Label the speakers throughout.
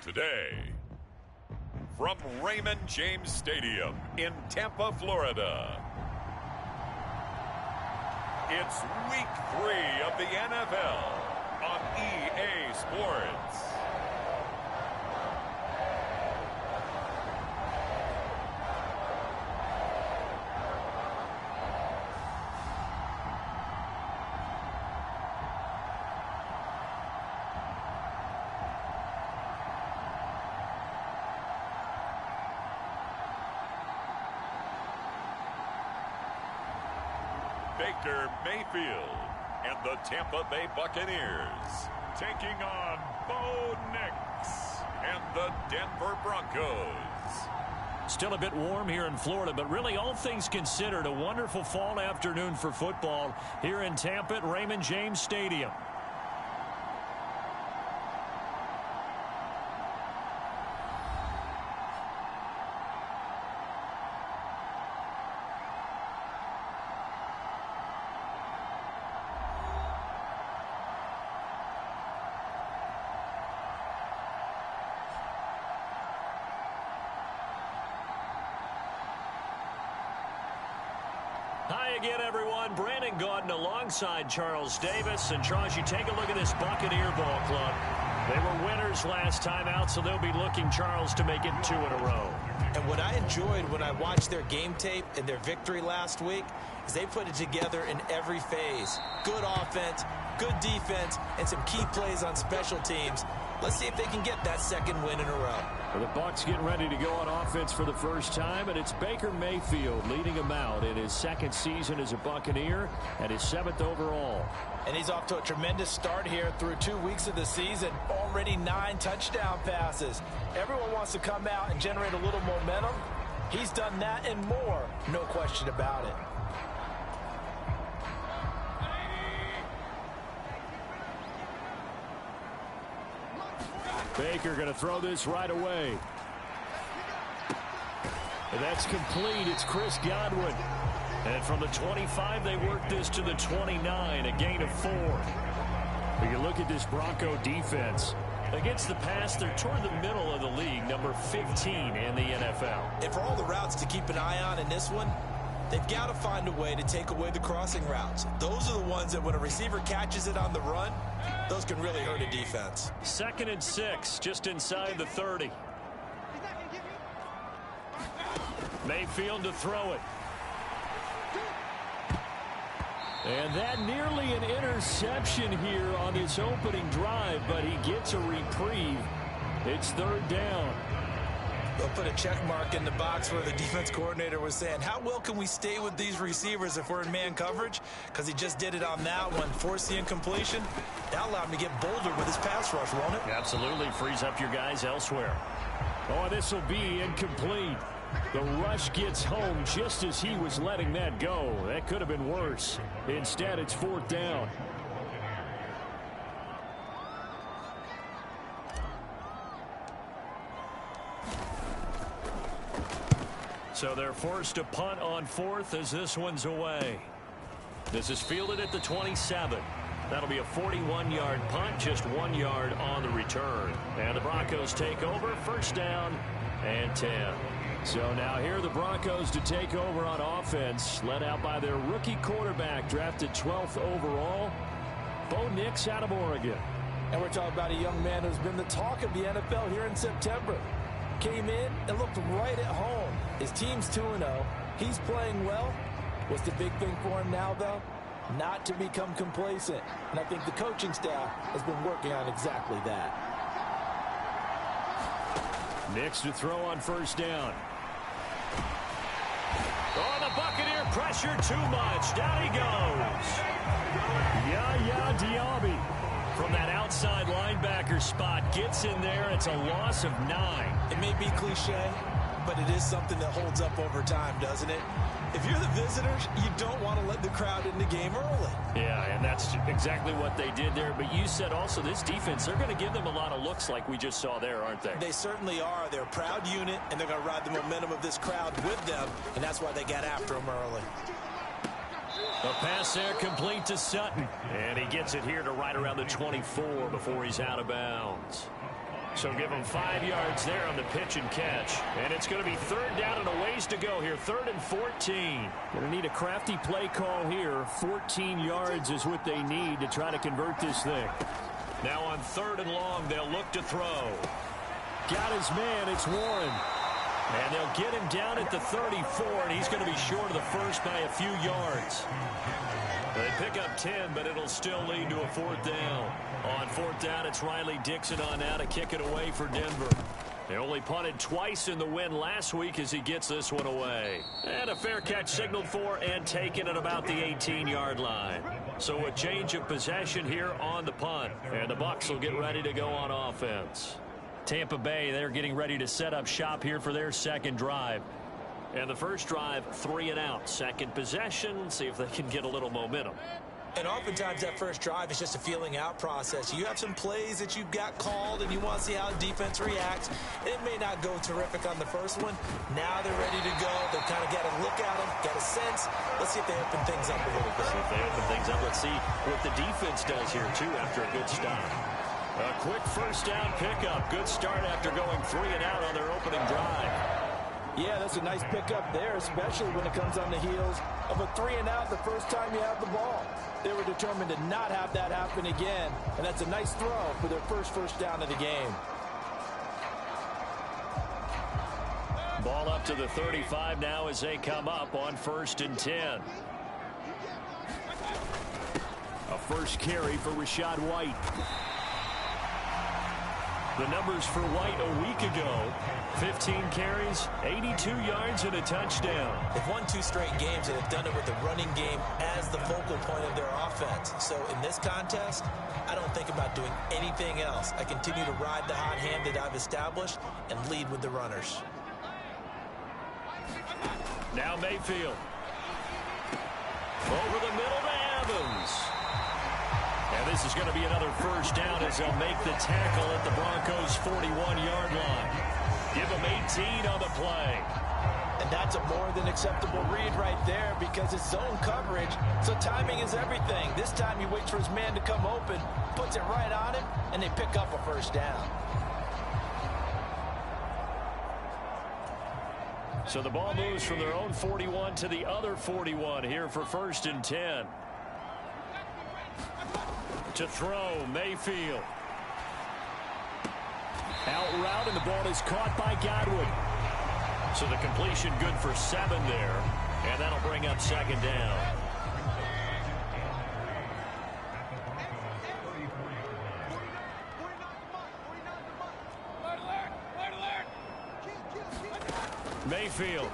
Speaker 1: Today, from Raymond James Stadium in Tampa, Florida, it's Week 3 of the NFL on EA Sports. Baker Mayfield and the Tampa Bay Buccaneers taking on Bo Nix and the Denver Broncos.
Speaker 2: Still a bit warm here in Florida, but really all things considered, a wonderful fall afternoon for football here in Tampa at Raymond James Stadium. Hi again, everyone. Brandon Gaudin alongside Charles Davis. And, Charles, you take a look at this Buccaneer ball club. They were winners last time out, so they'll be looking, Charles, to make it 2 in a row.
Speaker 3: And what I enjoyed when I watched their game tape and their victory last week is they put it together in every phase. Good offense, good defense, and some key plays on special teams. Let's see if they can get that second win in a row.
Speaker 2: Well, the Bucs getting ready to go on offense for the first time, and it's Baker Mayfield leading him out in his second season as a Buccaneer and his 7th overall.
Speaker 3: And he's off to a tremendous start here through 2 weeks of the season. Already 9 touchdown passes. Everyone wants to come out and generate a little momentum. He's done that and more, no question about it.
Speaker 2: Baker going to throw this right away. And that's complete. It's Chris Godwin. And from the 25, they work this to the 29, a gain of 4. But you look at this Bronco defense. Against the pass, they're toward the middle of the league, number 15 in the NFL.
Speaker 3: And for all the routes to keep an eye on in this one, they've got to find a way to take away the crossing routes. Those are the ones that when a receiver catches it on the run, those can really hurt a defense.
Speaker 2: 2nd and 6, just inside the 30. Mayfield to throw it. And that nearly an interception here on this opening drive, but he gets a reprieve. It's 3rd down.
Speaker 3: They'll put a check mark in the box where the defense coordinator was saying, how well can we stay with these receivers if we're in man coverage? Because he just did it on that one, forced the incompletion. That allowed him to get bolder with his pass rush, won't it?
Speaker 2: Absolutely, frees up your guys elsewhere. Oh, this will be incomplete. The rush gets home just as he was letting that go. That could have been worse. Instead, it's 4th down. So they're forced to punt on 4th as this one's away. This is fielded at the 27. That'll be a 41-yard punt, just 1 yard on the return. And the Broncos take over, 1st down and 10. So now here are the Broncos to take over on offense, led out by their rookie quarterback, drafted 12th overall, Bo Nix out of Oregon.
Speaker 3: And we're talking about a young man who's been the talk of the NFL here in September. Came in and looked right at home. His team's 2-0. He's playing well. What's the big thing for him now, though? Not to become complacent. And I think the coaching staff has been working on exactly that.
Speaker 2: Nix to throw on 1st down. Oh, the Buccaneer pressure too much. Down he goes. Yaya Diaby from that outside linebacker spot gets in there. It's a loss of 9.
Speaker 3: It may be cliche, but it is something that holds up over time, doesn't it? If you're the visitors, you don't want to let the crowd in the game early.
Speaker 2: Yeah, and that's exactly what they did there. But you said also this defense, they're going to give them a lot of looks like we just saw there, aren't they?
Speaker 3: They certainly are. They're a proud unit, and they're going to ride the momentum of this crowd with them, and that's why they got after them early.
Speaker 2: A pass there complete to Sutton. And he gets it here to right around the 24 before he's out of bounds. So give them 5 yards there on the pitch and catch. And it's going to be third down and a ways to go here. 3rd and 14. Going to need a crafty play call here. 14 yards is what they need to try to convert this thing. Now on 3rd and long, they'll look to throw. Got his man. It's Warren. And they'll get him down at the 34, and he's going to be short of the first by a few yards. They pick up 10, but it'll still lead to a 4th down. On 4th down, it's Riley Dixon on now to kick it away for Denver. They only punted twice in the win last week as he gets this one away. And a fair catch signaled for and taken at about the 18-yard line. So a change of possession here on the punt. And the Bucs will get ready to go on offense. Tampa Bay, they're getting ready to set up shop here for their second drive. And the first drive, 3 and out. Second possession, see if they can get a little momentum.
Speaker 3: And oftentimes that first drive is just a feeling out process. You have some plays that you've got called and you want to see how the defense reacts. And it may not go terrific on the first one. Now they're ready to go. They've kind of got a look at them, got a sense. Let's see if they open things up a little bit.
Speaker 2: See if they open things up. Let's see what the defense does here, too, after a good stop. A quick first down pickup. Good start after going 3 and out on their opening drive.
Speaker 3: Yeah, that's a nice pickup there, especially when it comes on the heels of a 3 and out the first time you have the ball. They were determined to not have that happen again, and that's a nice throw for their first down of the game.
Speaker 2: Ball up to the 35 now as they come up on 1st and 10. A first carry for Rachaad White. The numbers for White a week ago, 15 carries, 82 yards, and a touchdown.
Speaker 3: They've won 2 straight games, and they've done it with the running game as the focal point of their offense. So in this contest, I don't think about doing anything else. I continue to ride the hot hand that I've established and lead with the runners.
Speaker 2: Now Mayfield. Over the middle to Evans. And this is going to be another first down as they'll make the tackle at the Broncos' 41-yard line. Give them 18 on the play.
Speaker 3: And that's a more than acceptable read right there because it's zone coverage, so timing is everything. This time he waits for his man to come open, puts it right on him, and they pick up a first down.
Speaker 2: So the ball moves from their own 41 to the other 41 here for 1st and 10. To throw, Mayfield. Out route, and the ball is caught by Godwin. So the completion good for 7 there, and that'll bring up 2nd down. Mayfield.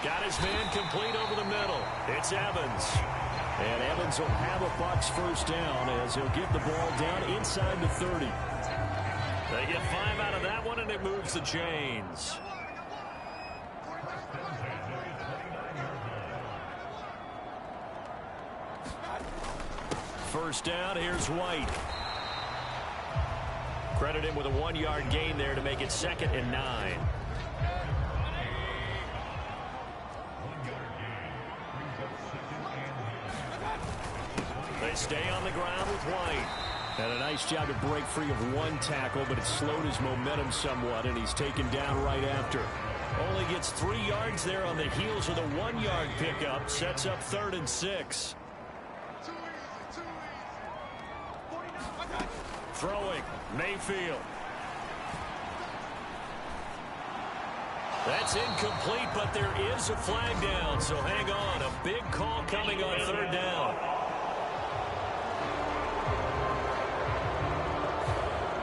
Speaker 2: Got his man complete over the middle. It's Evans. And Evans will have a Bucs first down as he'll get the ball down inside the 30. They get 5 out of that one, and it moves the chains. First down, here's White. Credit him with a 1-yard gain there to make it 2nd and 9. They stay on the ground with White. And a nice job to break free of 1 tackle, but it slowed his momentum somewhat, and he's taken down right after. Only gets 3 yards there on the heels of the 1-yard pickup. Sets up 3rd and 6. Throwing, Mayfield. That's incomplete, but there is a flag down, so hang on. A big call coming on 3rd down.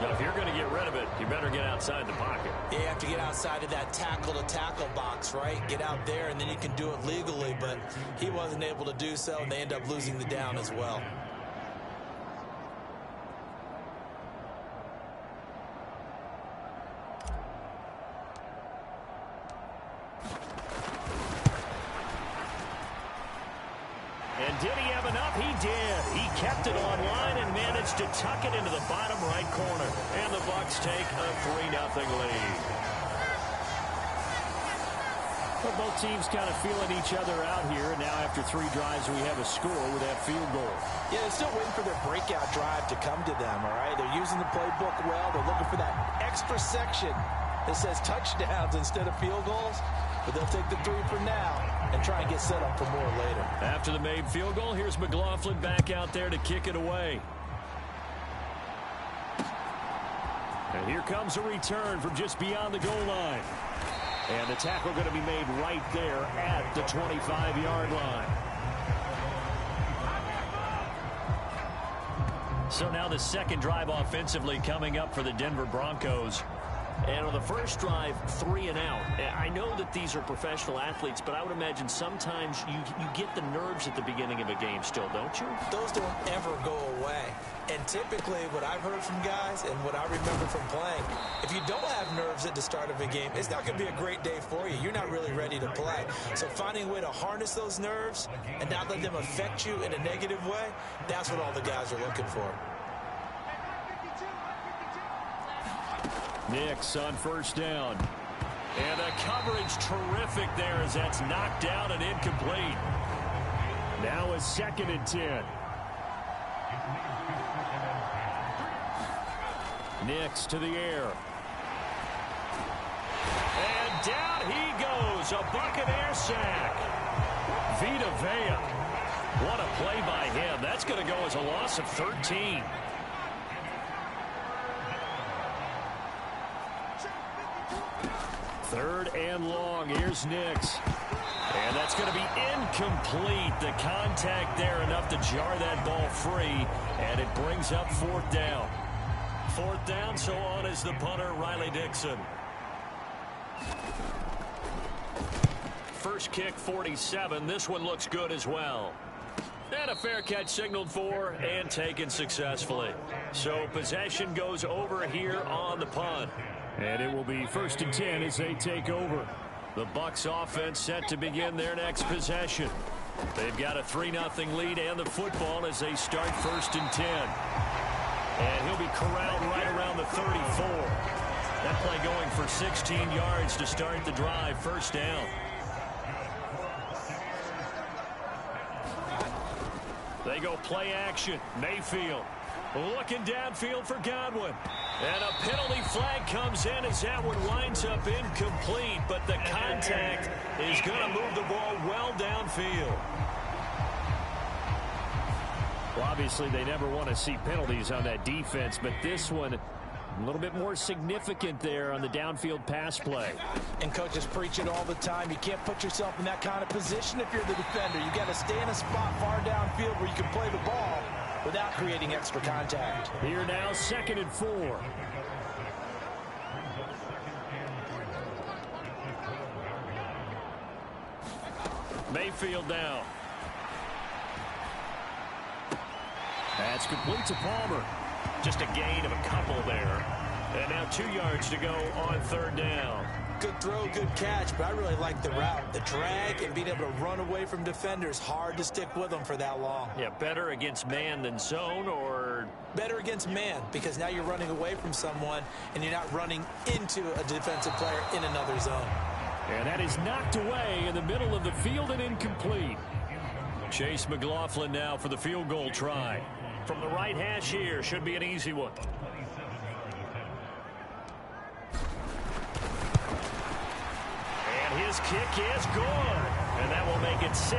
Speaker 2: Now, if you're going to get rid of it, you better get outside the pocket.
Speaker 3: You have to get outside of that tackle-to-tackle box, right? Get out there, and then you can do it legally, but he wasn't able to do so, and they end up losing the down as well.
Speaker 2: And did he have enough? He did. He kept it online and managed to tuck it into the bottom right corner. And the Bucs take a 3-0 lead. Well, both teams kind of feeling each other out here. And now after 3 drives, we have a score with that field goal.
Speaker 3: Yeah, they're still waiting for their breakout drive to come to them, all right? They're using the playbook well. They're looking for that extra section that says touchdowns instead of field goals. But they'll take the 3 for now and try and get set up for more later.
Speaker 2: After the made field goal, here's McLaughlin back out there to kick it away. And here comes a return from just beyond the goal line. And the tackle going to be made right there at the 25-yard line. So now the second drive offensively coming up for the Denver Broncos. And on the first drive, 3 and out. I know that these are professional athletes, but I would imagine sometimes you get the nerves at the beginning of a game still, don't you?
Speaker 3: Those don't ever go away. And typically what I've heard from guys and what I remember from playing, if you don't have nerves at the start of a game, it's not going to be a great day for you. You're not really ready to play. So finding a way to harness those nerves and not let them affect you in a negative way, that's what all the guys are looking for.
Speaker 2: Nix on first down. And the coverage terrific there as that's knocked down and incomplete. Now a 2nd and 10. Nix to the air. And down he goes. A Buccaneer sack. Vita Vea. What a play by him. That's going to go as a loss of 13. Third and long. Here's Nix. And that's going to be incomplete. The contact there enough to jar that ball free. And it brings up 4th down. 4th down, so on is the punter, Riley Dixon. First kick, 47. This one looks good as well. And a fair catch signaled for and taken successfully. So possession goes over here on the punt. And it will be 1st and 10 as they take over. The Bucs offense set to begin their next possession. They've got a 3-0 lead and the football as they start 1st and 10. And he'll be corralled right around the 34. That play going for 16 yards to start the drive. 1st down. They go play action. Mayfield looking downfield for Godwin. And a penalty flag comes in as that one winds up incomplete. But the contact is going to move the ball well downfield. Well, obviously, they never want to see penalties on that defense. But this one, a little bit more significant there on the downfield pass play.
Speaker 3: And coaches preach it all the time. You can't put yourself in that kind of position if you're the defender. You got to stay in a spot far downfield where you can play the ball without creating extra contact.
Speaker 2: Here now, 2nd and 4. Mayfield now. That's complete to Palmer. Just a gain of a couple there. And now 2 yards to go on 3rd down.
Speaker 3: Good throw, good catch, but I really like the route. The drag and being able to run away from defenders, hard to stick with them for that long.
Speaker 2: Yeah, better against man than zone, or?
Speaker 3: Better against man, because now you're running away from someone and you're not running into a defensive player in another zone.
Speaker 2: And that is knocked away in the middle of the field and incomplete. Chase McLaughlin now for the field goal try. From the right hash here, should be an easy one. And his kick is good. And that will make it 6-0.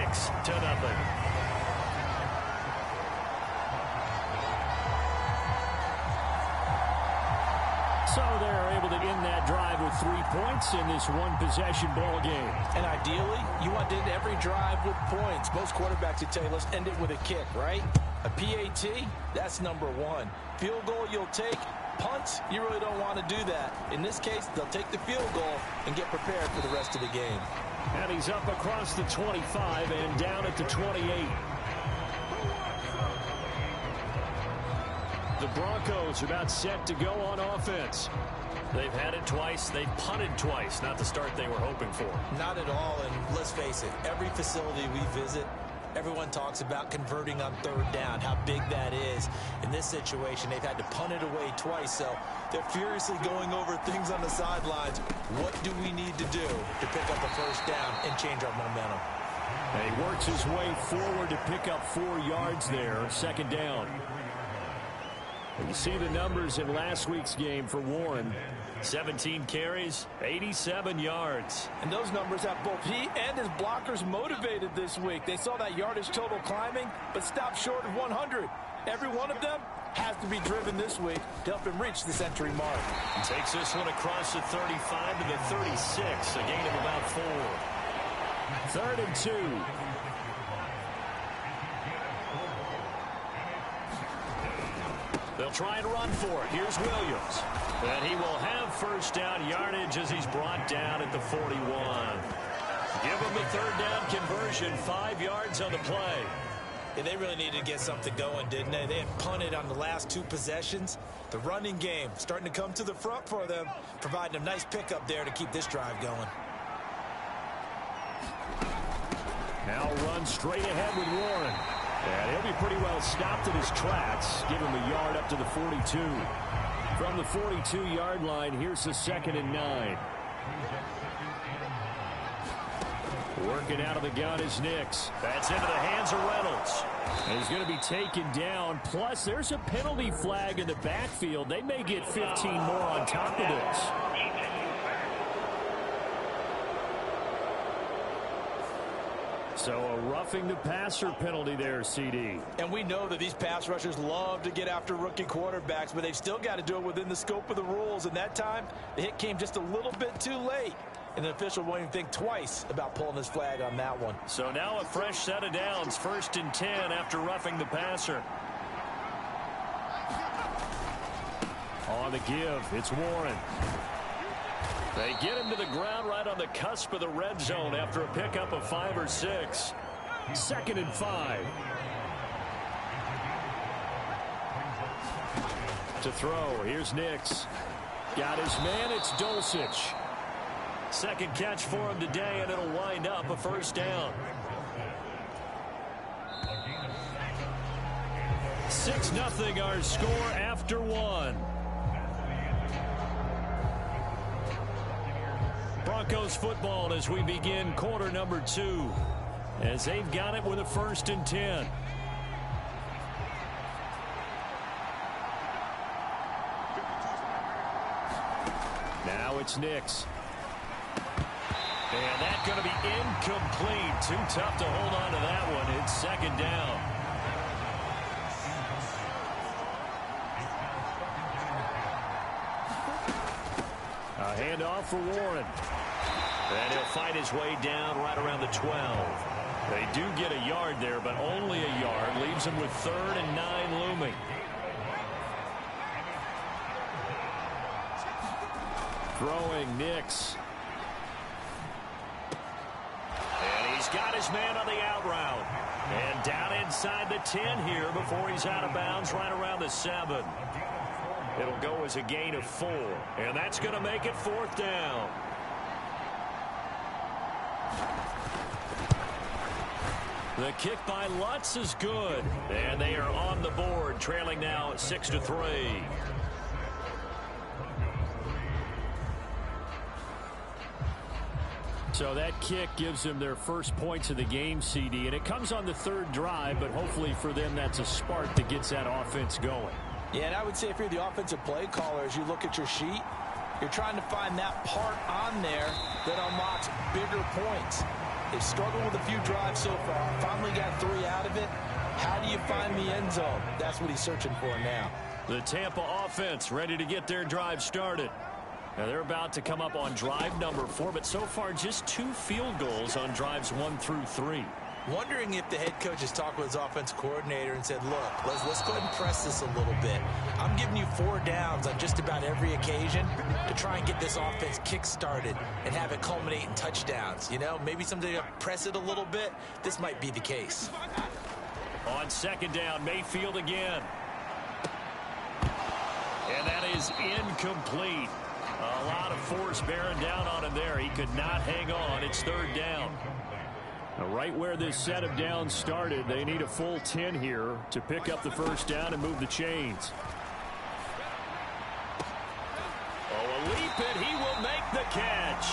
Speaker 2: So they're able to end that drive with 3 points in this one-possession ball game.
Speaker 3: And ideally, you want to end every drive with points. Most quarterbacks would tell you, let's end it with a kick, right? A PAT, that's number 1. Field goal you'll take. Punts, you really don't want to do that. In this case, they'll take the field goal and get prepared for the rest of the game.
Speaker 2: And he's up across the 25 and down at the 28. The Broncos are about set to go on offense. They've had it twice. They've punted twice. Not the start they were hoping for.
Speaker 3: Not at all, and let's face it, every facility we visit, Everyone talks about converting on third down, how big that is. In this situation, they've had to punt it away twice, so they're furiously going over things on the sidelines. What do we need to do to pick up a first down and change our momentum?
Speaker 2: And he works his way forward to pick up 4 yards there, second down. And you see the numbers in last week's game for Warren. 17 carries, 87 yards.
Speaker 3: And those numbers have both he and his blockers motivated this week. They saw that yardage total climbing, but stopped short of 100. Every one of them has to be driven this week to help him reach the century mark.
Speaker 2: He takes this one across the 35 to the 36, a gain of about 4. 3rd and 2. They'll try and run for it. Here's Williams. And he will have first down yardage as he's brought down at the 41. Give him the third down conversion, 5 yards on the play.
Speaker 3: Yeah, they really needed to get something going, didn't they? They had punted on the last 2 possessions. The running game starting to come to the front for them, providing a nice pickup there to keep this drive going.
Speaker 2: Now run straight ahead with Warren. And he'll be pretty well stopped in his tracks. Give him a yard up to the 42. From the 42-yard line, here's the 2nd and 9. Working out of the gun is Nix. That's into the hands of Reynolds. And he's going to be taken down. Plus, there's a penalty flag in the backfield. They may get 15 more on top of this. So a roughing the passer penalty there, CD.
Speaker 3: And we know that these pass rushers love to get after rookie quarterbacks, but they've still got to do it within the scope of the rules. And that time, the hit came just a little bit too late. And the official won't even think twice about pulling his flag on that one.
Speaker 2: So now a fresh set of downs, 1st and 10 after roughing the passer. On the give, it's Warren. They get him to the ground right on the cusp of the red zone after a pickup of 5 or 6. 2nd and 5. To throw, here's Nix. Got his man, it's Dulcich. Second catch for him today, and it'll wind up a first down. 6-0 our score after 1. Broncos football as we begin quarter number 2. As they've got it with a 1st and 10. Now it's Nix. And that's going to be incomplete. Too tough to hold on to that one. It's 2nd down. A handoff for Warren. And he'll fight his way down right around the 12. They do get a yard there, but only a yard. Leaves him with 3rd and 9 looming. Throwing Nix. And he's got his man on the out route. And down inside the 10 here before he's out of bounds right around the 7. It'll go as a gain of 4. And that's going to make it 4th down. The kick by Lutz is good. And they are on the board, trailing now 6-3. So that kick gives them their first points of the game, CD. And it comes on the 3rd drive, but hopefully for them that's a spark that gets that offense going.
Speaker 3: Yeah, and I would say if you're the offensive play caller, as you look at your sheet, you're trying to find that part on there that unlocks bigger points. They've struggled with a few drives so far. Finally got 3 out of it. How do you find the end zone? That's what he's searching for now.
Speaker 2: The Tampa offense ready to get their drive started. Now they're about to come up on drive number 4, but so far just 2 field goals on drives 1 through 3.
Speaker 3: Wondering if the head coach has talked with his offensive coordinator and said, look, let's go ahead and press this a little bit. I'm giving you 4 downs on just about every occasion to try and get this offense kick-started and have it culminate in touchdowns. You know, maybe someday you press it a little bit. This might be the case.
Speaker 2: On 2nd down, Mayfield again. And that is incomplete. A lot of force bearing down on him there. He could not hang on. It's 3rd down. Now, right where this set of downs started, they need a full 10 here to pick up the first down and move the chains. Oh, a leap, and he will make the catch.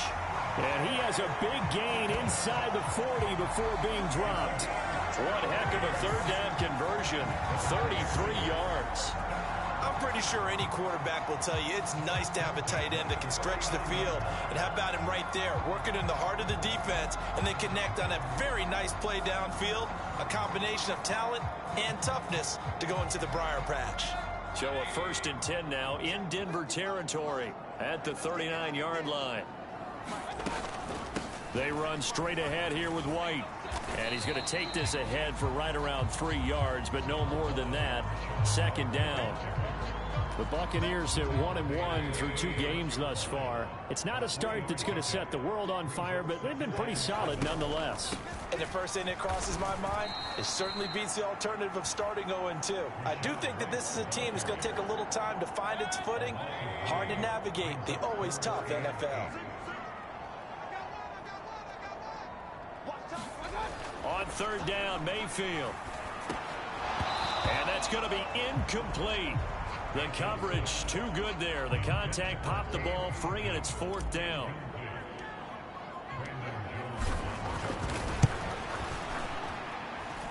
Speaker 2: And he has a big gain inside the 40 before being dropped. One heck of a third down conversion, 33 yards.
Speaker 3: I'm pretty sure any quarterback will tell you it's nice to have a tight end that can stretch the field. And how about him right there, working in the heart of the defense and then connect on a very nice play downfield, a combination of talent and toughness to go into the briar patch.
Speaker 2: So a 1st and 10 now in Denver territory at the 39-yard line. They run straight ahead here with White. And he's going to take this ahead for right around 3 yards, but no more than that. 2nd down. The Buccaneers at 1-1 through 2 games thus far. It's not a start that's going to set the world on fire, but they've been pretty solid nonetheless.
Speaker 3: And the first thing that crosses my mind, it certainly beats the alternative of starting 0-2. I do think that this is a team that's going to take a little time to find its footing. Hard to navigate the always tough NFL.
Speaker 2: On 3rd down, Mayfield. And that's going to be incomplete. The coverage too good there. The contact popped the ball free, and it's 4th down.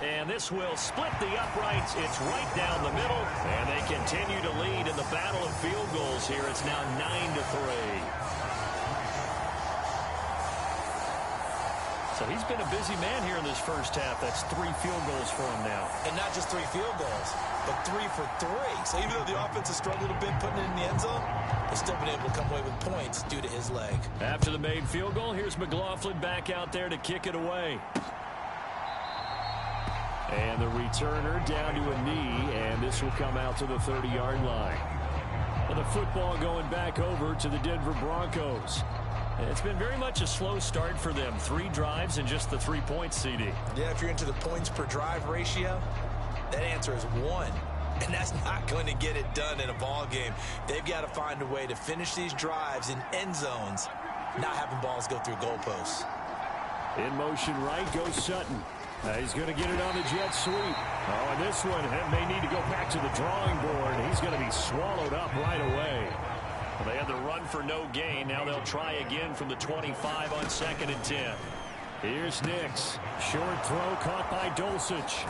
Speaker 2: And this will split the uprights. It's right down the middle. And they continue to lead in the battle of field goals here. It's now 9-3. So he's been a busy man here in this first half. That's 3 field goals for him now.
Speaker 3: And not just 3 field goals, but 3 for 3. So even though the offense has struggled a bit putting it in the end zone, they've still been able to come away with points due to his leg.
Speaker 2: After the made field goal, here's McLaughlin back out there to kick it away. And the returner down to a knee, and this will come out to the 30-yard line. And the football going back over to the Denver Broncos. It's been very much a slow start for them. 3 drives and just the 3 points, CD.
Speaker 3: Yeah, if you're into the points per drive ratio, that answer is 1. And that's not going to get it done in a ball game. They've got to find a way to finish these drives in end zones, not having balls go through goalposts.
Speaker 2: In motion right goes Sutton. He's going to get it on the jet sweep. Oh, and this one may need to go back to the drawing board. He's going to be swallowed up right away. Well, they had the run for no gain. Now they'll try again from the 25 on 2nd and 10. Here's Nix. Short throw caught by Dulcich.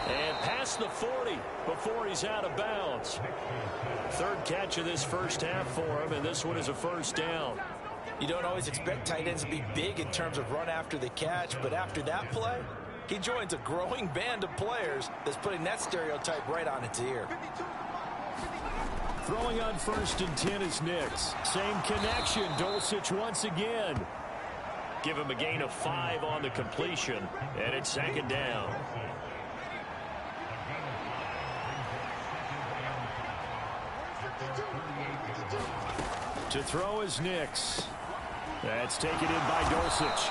Speaker 2: And past the 40 before he's out of bounds. 3rd catch of this first half for him, and this one is a 1st down.
Speaker 3: You don't always expect tight ends to be big in terms of run after the catch, but after that play, he joins a growing band of players that's putting that stereotype right on its ear.
Speaker 2: Throwing on 1st and 10 is Nix. Same connection. Dulcich once again. Give him a gain of 5 on the completion, and it's 2nd down. To throw is Nix. That's taken in by Dulcich.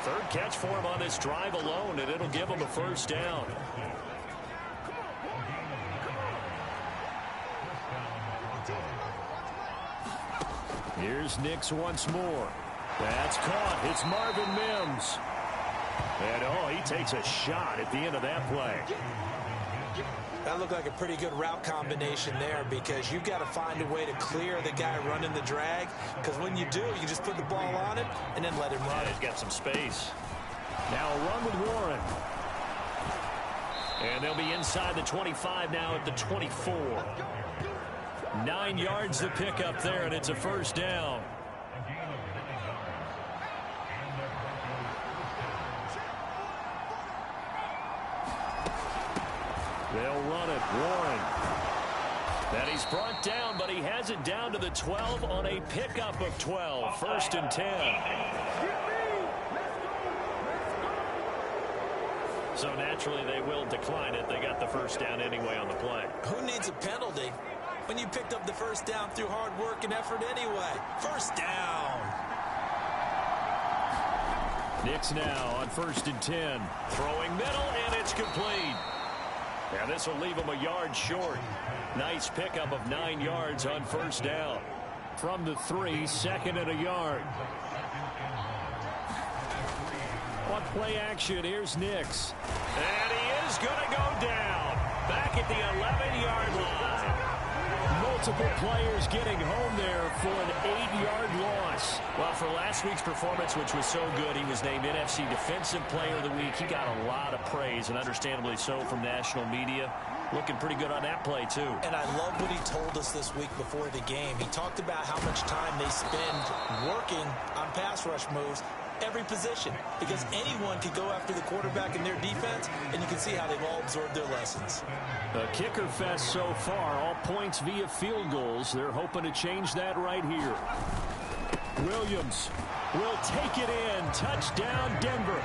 Speaker 2: 3rd catch for him on this drive alone, and it'll give him a 1st down. Here's Nix once more. That's caught. It's Marvin Mims. And, oh, he takes a shot at the end of that play.
Speaker 3: That looked like a pretty good route combination there because you've got to find a way to clear the guy running the drag, because when you do, you just put the ball on him and then let him run.
Speaker 2: Yeah, he's got some space. Now a run with Warren. And they'll be inside the 25 now at the 24. 9 yards to pick up there, and it's a 1st down. They'll run it. Warren. And he's brought down, but he has it down to the 12 on a pickup of 12. 1st and 10. So naturally they will decline it. They got the 1st down anyway on the play.
Speaker 3: Who needs a penalty when you picked up the 1st down through hard work and effort anyway? 1st down.
Speaker 2: Nix now on 1st and 10. Throwing middle, and it's complete. And this will leave him a yard short. Nice pickup of 9 yards on 1st down. From the 3, 2nd and a yard. Now on play action, here's Nix. And he is going to go down. Back at the 11-yard line. Multiple players getting home there for an 8-yard loss. Well, for last week's performance, which was so good, he was named NFC Defensive Player of the Week. He got a lot of praise, and understandably so, from national media. Looking pretty good on that play, too.
Speaker 3: And I love what he told us this week before the game. He talked about how much time they spend working on pass rush moves, every position, because anyone could go after the quarterback in their defense, and you can see how they've all absorbed their lessons.
Speaker 2: A kicker fest so far, all points via field goals. They're hoping to change that right here. Williams will take it in. Touchdown, Denver.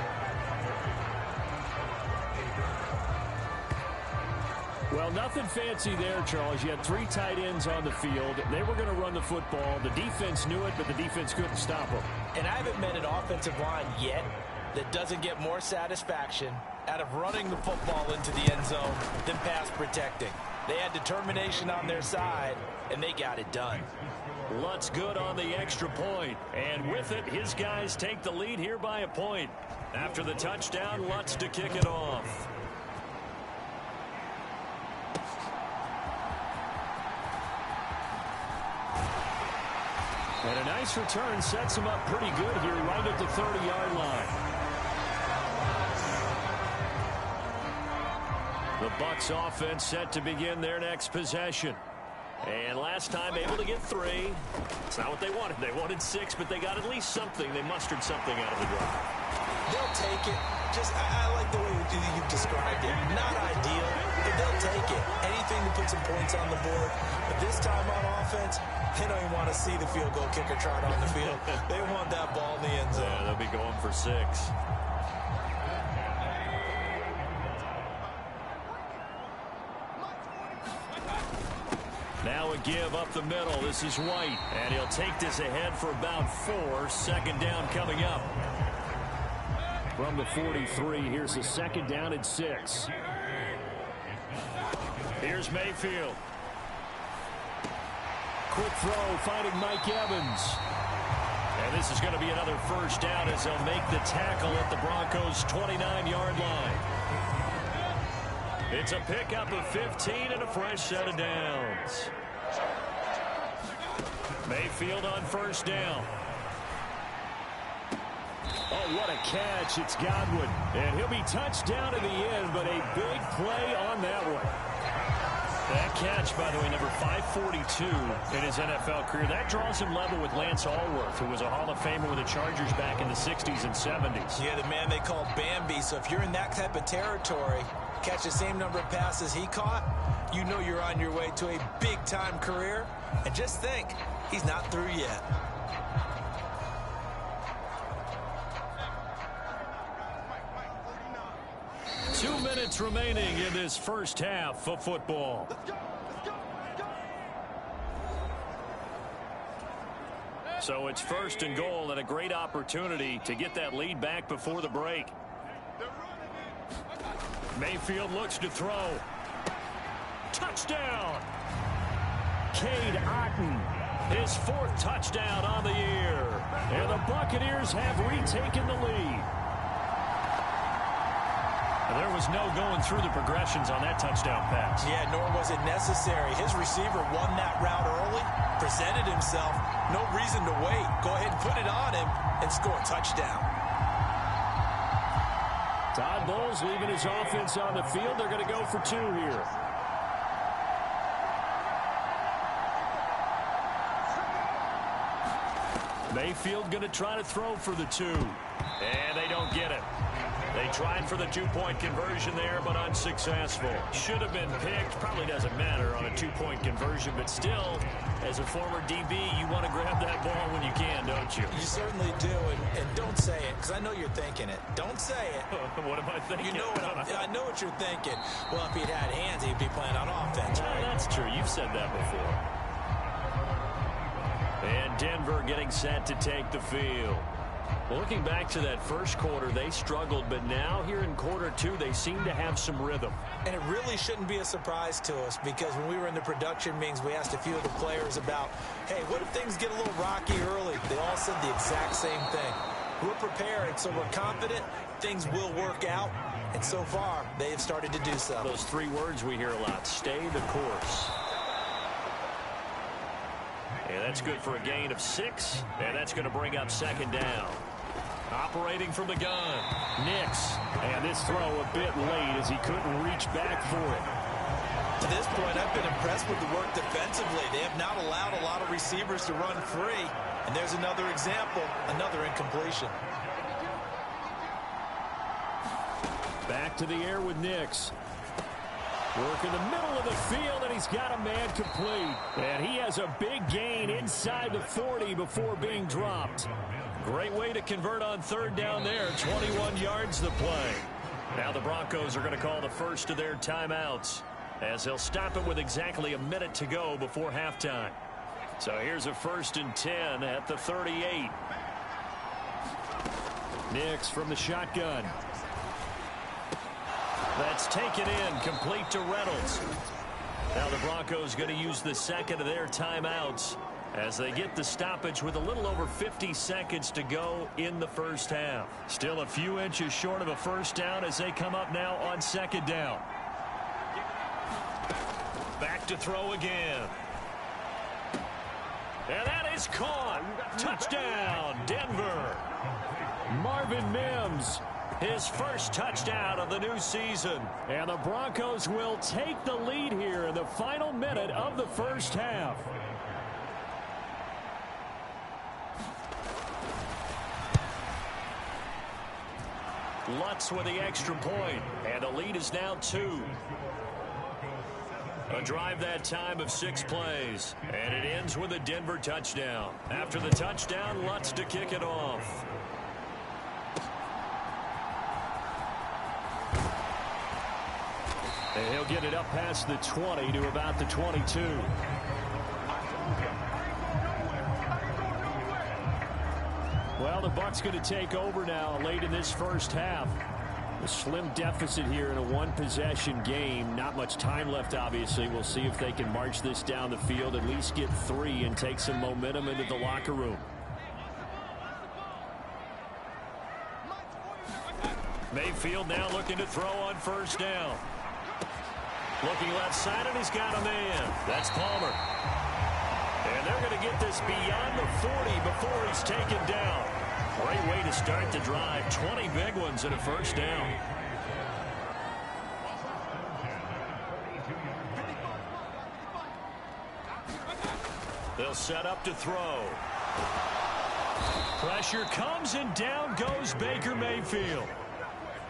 Speaker 2: Well, nothing fancy there, Charles. You had 3 tight ends on the field. They were going to run the football. The defense knew it, but the defense couldn't stop them.
Speaker 3: And I haven't met an offensive line yet that doesn't get more satisfaction out of running the football into the end zone than pass protecting. They had determination on their side, and they got it done.
Speaker 2: Lutz good on the extra point. And with it, his guys take the lead here by a point. After the touchdown, Lutz to kick it off. And a nice return sets him up pretty good here right at the 30-yard line. The Bucs offense set to begin their next possession. And last time able to get 3. It's not what they wanted. They wanted 6, but they got at least something. They mustered something out of the drive.
Speaker 3: They'll take it. I like the way you've described it. Not ideal, but they'll take it. Anything to put some points on the board. But this time on offense, they don't even want to see the field goal kicker trot on the field. They want that ball in the end zone.
Speaker 2: Yeah, they'll be going for 6. Now a give up the middle. This is White. And he'll take this ahead for about 4. Second down coming up. From the 43, here's a second down and 6. Here's Mayfield. Quick throw, finding Mike Evans. And this is going to be another first down as they'll make the tackle at the Broncos' 29-yard line. It's a pickup of 15 and a fresh set of downs. Mayfield on first down. Oh, what a catch. It's Godwin. And he'll be touched down in the end, but a big play on that one. That catch, by the way, number 542 in his NFL career. That draws him level with Lance Allworth, who was a Hall of Famer with the Chargers back in the 60s and 70s.
Speaker 3: Yeah, the man they called Bambi. So if you're in that type of territory, catch the same number of passes he caught, you know you're on your way to a big-time career. And just think, he's not through yet.
Speaker 2: Two minutes remaining in this first half of football. So it's first and goal and a great opportunity to get that lead back before the break. Mayfield looks to throw. Touchdown! Cade Otton, his 4th touchdown on the year. And the Buccaneers have retaken the lead. There was no going through the progressions on that touchdown pass.
Speaker 3: Yeah, nor was it necessary. His receiver won that route early, presented himself. No reason to wait. Go ahead and put it on him and score a touchdown.
Speaker 2: Todd Bowles leaving his offense on the field. They're going to go for 2 here. Mayfield going to try to throw for the 2. And they don't get it. They tried for the 2-point conversion there, but unsuccessful. Should have been picked. Probably doesn't matter on a 2-point conversion, but still, as a former DB, you want to grab that ball when you can, don't you?
Speaker 3: You certainly do, and don't say it, because I know you're thinking it. Don't say it.
Speaker 2: What am I thinking?
Speaker 3: You know I know what you're thinking. Well, if he'd had hands, he'd be playing on offense, right?
Speaker 2: That's true. You've said that before. And Denver getting set to take the field. Well, looking back to that first quarter, they struggled, but now here in quarter 2, they seem to have some rhythm.
Speaker 3: And it really shouldn't be a surprise to us, because when we were in the production meetings, we asked a few of the players about, hey, what if things get a little rocky early? They all said the exact same thing. We're prepared, so we're confident things will work out. And so far, they have started to do so.
Speaker 2: Those three words we hear a lot: stay the course. And that's good for a gain of 6. And that's going to bring up second down. Operating from the gun, Nix. And this throw a bit late as he couldn't reach back for it.
Speaker 3: To this point, I've been impressed with the work defensively. They have not allowed a lot of receivers to run free. And there's another example, another incompletion.
Speaker 2: Back to the air with Nix. Work in the middle of the field, and he's got a man complete. And he has a big gain inside the 40 before being dropped. Great way to convert on third down there. 21 yards the play. Now the Broncos are going to call the first of their timeouts, as they'll stop it with exactly a minute to go before halftime. So here's a 1st and 10 at the 38. Nix from the shotgun. That's taken in, complete to Reynolds. Now the Broncos going to use the second of their timeouts as they get the stoppage with a little over 50 seconds to go in the first half. Still a few inches short of a first down as they come up now on second down. Back to throw again. And that is caught. Touchdown, Denver. Marvin Mims, his first touchdown of the new season. And the Broncos will take the lead here in the final minute of the first half. Lutz with the extra point, and the lead is now 2. A drive that time of 6 plays, and it ends with a Denver touchdown. After the touchdown, Lutz to kick it off. And he'll get it up past the 20 to about the 22. Well, the Bucs going to take over now late in this first half. A slim deficit here in a one-possession game. Not much time left, obviously. We'll see if they can march this down the field, at least get 3 and take some momentum into the locker room. Mayfield now looking to throw on first down. Looking left side, and he's got a man. That's Palmer. And they're going to get this beyond the 40 before he's taken down. Great way to start the drive. 20 big ones and a first down. They'll set up to throw. Pressure comes, and down goes Baker Mayfield.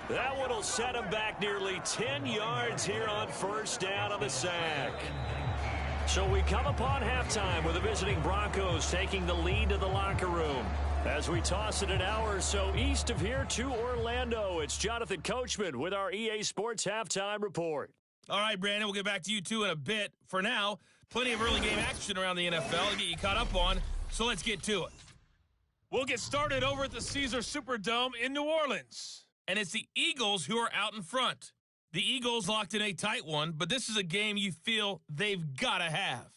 Speaker 2: That one will set him back nearly 10 yards here on first down on the sack. So we come upon halftime with the visiting Broncos taking the lead to the locker room. As we toss it an hour or so east of here to Orlando, it's Jonathan Coachman with our EA Sports Halftime Report.
Speaker 4: All right, Brandon, we'll get back to you, too, in a bit. For now, plenty of early game action around the NFL to get you caught up on, so let's get to it. We'll get started over at the Caesars Superdome in New Orleans. And it's the Eagles who are out in front. The Eagles locked in a tight one, but this is a game you feel they've got to have.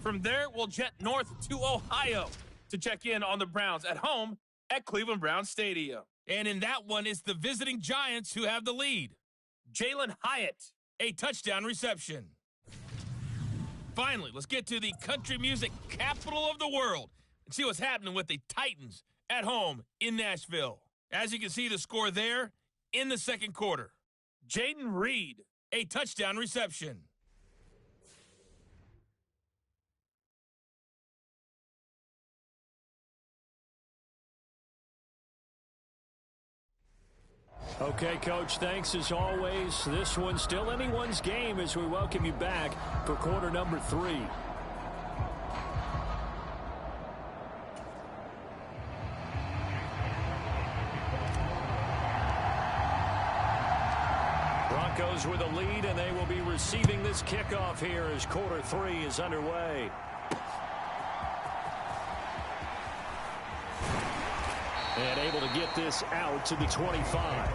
Speaker 4: From there, we'll jet north to Ohio to check in on the Browns at home at Cleveland Browns Stadium. And in that one, it's the visiting Giants who have the lead. Jalen Hyatt, a touchdown reception. Finally, let's get to the country music capital of the world and see what's happening with the Titans at home in Nashville. As you can see, the score there in the second quarter. Jaden Reed, a touchdown reception.
Speaker 2: Okay, Coach, thanks as always. This one's still anyone's game as we welcome you back for quarter number 3. Broncos with a lead, and they will be receiving this kickoff here as quarter 3 is underway. And able to get this out to the 25.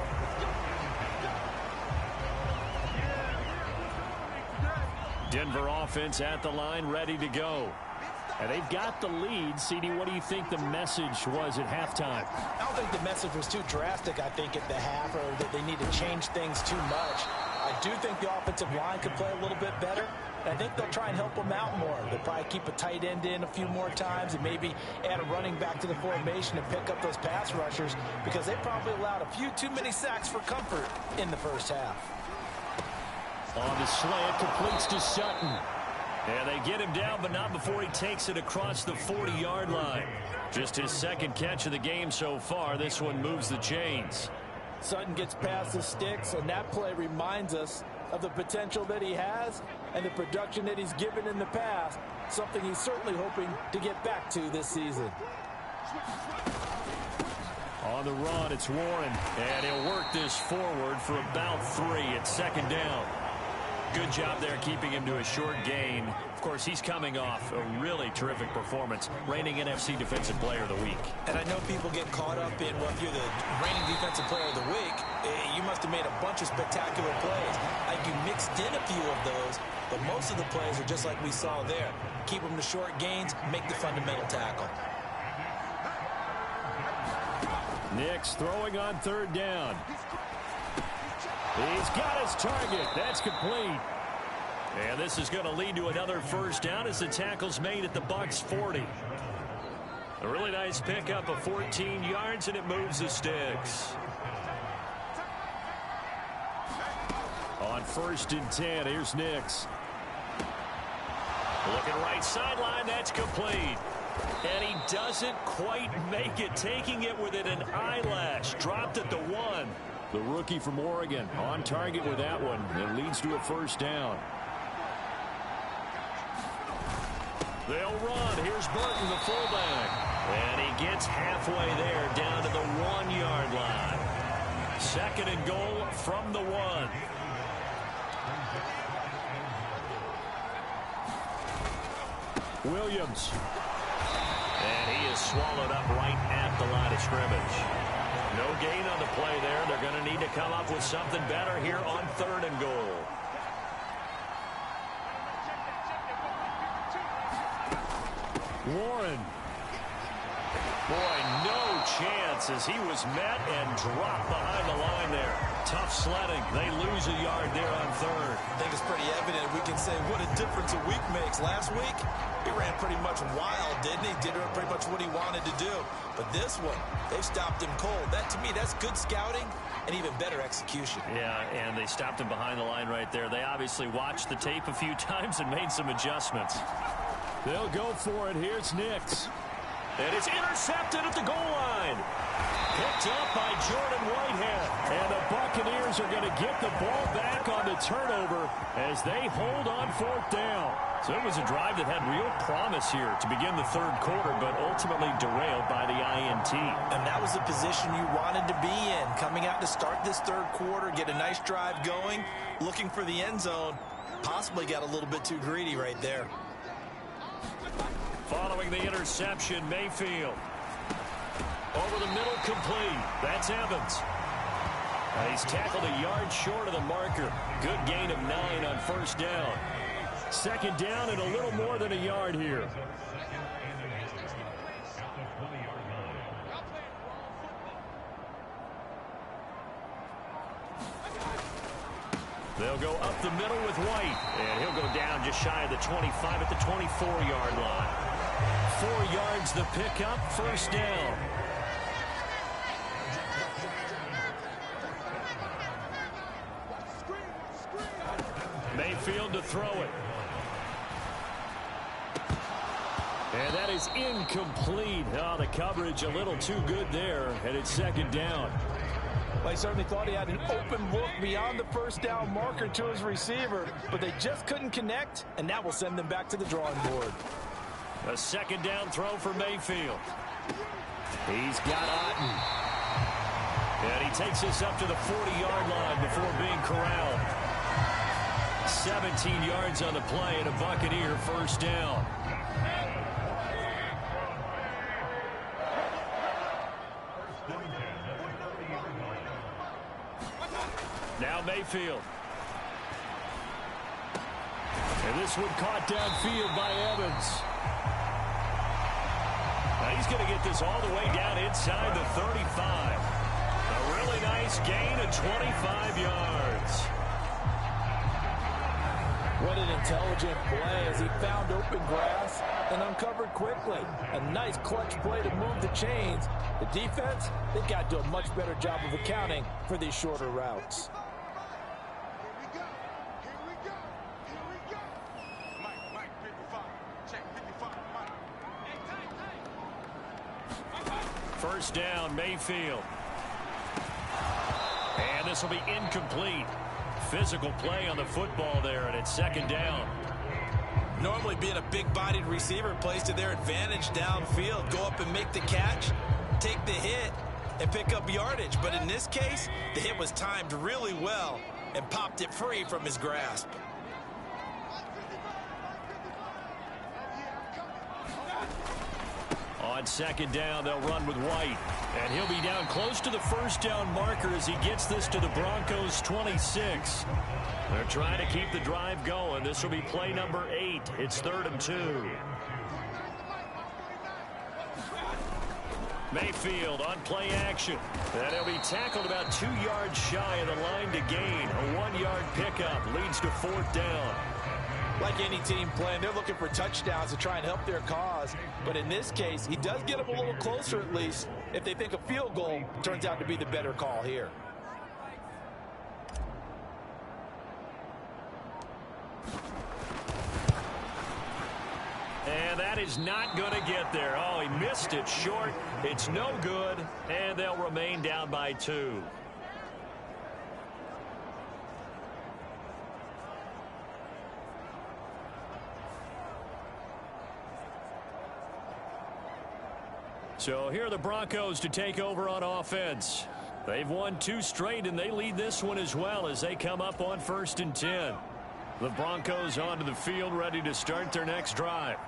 Speaker 2: Denver offense at the line, ready to go. And they've got the lead. CD, what do you think the message was at halftime?
Speaker 3: I don't think the message was too drastic, I think, at the half, or that they need to change things too much. I do think the offensive line could play a little bit better. I think they'll try and help them out more. They'll probably keep a tight end in a few more times and maybe add a running back to the formation and pick up those pass rushers, because they probably allowed a few too many sacks for comfort in the first half.
Speaker 2: On the slant, completes to Sutton. And they get him down, but not before he takes it across the 40-yard line. Just his second catch of the game so far. This one moves the chains.
Speaker 3: Sutton gets past the sticks, and that play reminds us of the potential that he has and the production that he's given in the past, something he's certainly hoping to get back to this season.
Speaker 2: On the run, it's Warren, and he'll work this forward for about 3 at second down. Good job there keeping him to a short gain. Of course, he's coming off a really terrific performance, reigning NFC Defensive Player of the Week.
Speaker 3: And I know people get caught up in, well, if you're the reigning Defensive Player of the Week, you must have made a bunch of spectacular plays. Like, you mixed in a few of those, but most of the plays are just like we saw there. Keep them to short gains, make the fundamental tackle.
Speaker 2: Nix throwing on third down. He's got his target. That's complete. And this is going to lead to another first down as the tackle's made at the Bucs 40. A really nice pickup of 14 yards, and it moves the sticks. On 1st and 10, here's Nix. Looking right sideline, that's complete. And he doesn't quite make it, taking it within an eyelash. Dropped at the 1. The rookie from Oregon on target with that one. It leads to a first down. They'll run. Here's Burton, the fullback. And he gets halfway there, down to the 1-yard line. 2nd and goal from the 1. Williams. And he is swallowed up right at the line of scrimmage. No gain on the play there. They're going to need to come up with something better here on 3rd and goal. Warren. Boy, no chance as he was met and dropped behind the line there. Tough sledding. They lose a yard there on 3rd.
Speaker 3: I think it's pretty evident. We can say what a difference a week makes. Last week, he ran pretty much wild, didn't he? Did pretty much what he wanted to do. But this one, they stopped him cold. That, to me, that's good scouting and even better execution.
Speaker 2: Yeah, and they stopped him behind the line right there. They obviously watched the tape a few times and made some adjustments. They'll go for it. Here's Nix. And it's intercepted at the goal line. Picked up by Jordan Whitehead. And the Buccaneers are going to get the ball back on the turnover as they hold on 4th down. So it was a drive that had real promise here to begin the 3rd quarter, but ultimately derailed by the INT.
Speaker 3: And that was the position you wanted to be in. Coming out to start this 3rd quarter, get a nice drive going, looking for the end zone. Possibly got a little bit too greedy right there.
Speaker 2: Following the interception, Mayfield. Over the middle, complete. That's Evans. And he's tackled a yard short of the marker. Good gain of 9 on 1st down. 2nd down and a little more than a yard here. They'll go up the middle with White. And he'll go down just shy of the 25 at the 24-yard line. 4 yards the pickup, 1st down. Mayfield to throw it. And that is incomplete. Oh, the coverage a little too good there, and it's 2nd down.
Speaker 3: Well, he certainly thought he had an open look beyond the 1st down marker to his receiver, but they just couldn't connect, and that will send them back to the drawing board.
Speaker 2: A 2nd down throw for Mayfield. He's got Otten. And he takes this up to the 40-yard line before being corralled. 17 yards on the play and a Buccaneer 1st down. Now Mayfield. And this one caught downfield by Evans. he's going to get this all the way down inside the 35. A really nice gain of 25 yards.
Speaker 3: What an intelligent play as he found open grass and uncovered quickly. A nice clutch play to move the chains. The defense, they've got to do a much better job of accounting for these shorter routes.
Speaker 2: First down, Mayfield. And this will be incomplete. Physical play on the football there, and it's second down.
Speaker 3: Normally being a big-bodied receiver plays to their advantage downfield. Go up and make the catch, take the hit, and pick up yardage. But in this case, the hit was timed really well and popped it free from his grasp.
Speaker 2: On second down, they'll run with White. And he'll be down close to the first down marker as he gets this to the Broncos' 26. They're trying to keep the drive going. This will be play number 8. It's 3rd and 2. Mayfield on play action. And he'll be tackled about 2 yards shy of the line to gain. A 1-yard pickup leads to 4th down.
Speaker 3: Like any team playing, they're looking for touchdowns to try and help their cause. But in this case, he does get them a little closer at least if they think a field goal turns out to be the better call here.
Speaker 2: And that is not going to get there. Oh, he missed it short. It's no good, and they'll remain down by 2. So here are the Broncos to take over on offense. They've won 2 straight, and they lead this one as well as they come up on 1st and 10. The Broncos onto the field, ready to start their next drive.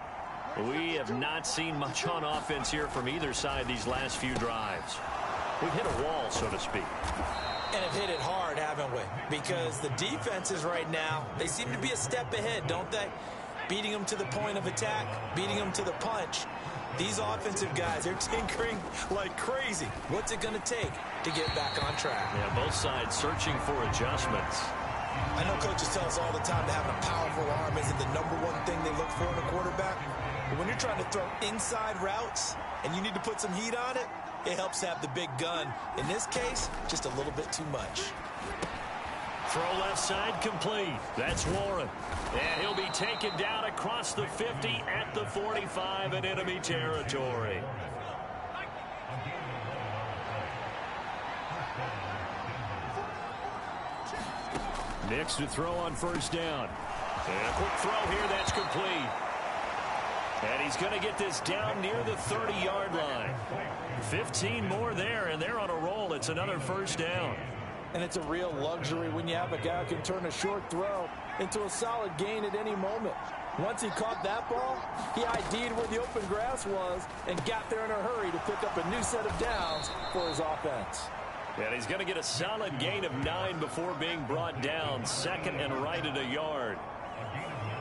Speaker 2: We have not seen much on offense here from either side these last few drives. We've hit a wall, so to speak.
Speaker 3: And have hit it hard, haven't we? Because the defenses right now, they seem to be a step ahead, don't they? Beating them to the point of attack, beating them to the punch. These offensive guys, they're tinkering like crazy. What's it going to take to get back on track?
Speaker 2: Yeah, both sides searching for adjustments.
Speaker 3: I know coaches tell us all the time that having a powerful arm isn't the #1 thing they look for in a quarterback. But when you're trying to throw inside routes and you need to put some heat on it, it helps have the big gun. In this case, just a little bit too much.
Speaker 2: Throw left side complete. That's Warren. And he'll be taken down across the 50 at the 45 in enemy territory. Next to throw on first down. And a quick throw here, that's complete. And he's going to get this down near the 30-yard line. 15 more there, and they're on a roll. It's another first down.
Speaker 3: And it's a real luxury when you have a guy who can turn a short throw into a solid gain at any moment. Once he caught that ball, he ID'd where the open grass was and got there in a hurry to pick up a new set of downs for his offense.
Speaker 2: And he's going to get a solid gain of 9 before being brought down. 2nd and right at a yard.